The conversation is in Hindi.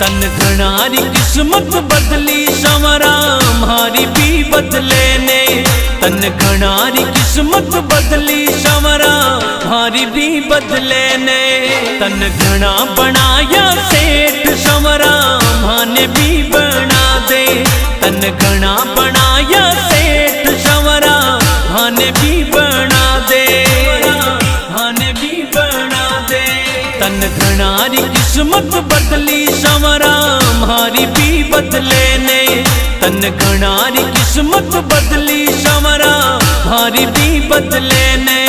तन घणारी किस्मत बदली संवरा मारी भी बदले ने। तन घणारी किस्मत बदली संवरा मारी भी बदले ने। तन घना बनाया सेठ संवरा माने भी बना दे। तन घना बनाया सेठ संवरा माने भी बना दे। माने भी बना दे। तन घणारी किस्मत बदली संवरा मारी भी बदले ने। तन घणारी किस्मत बदली संवरा मारी भी बदले ने।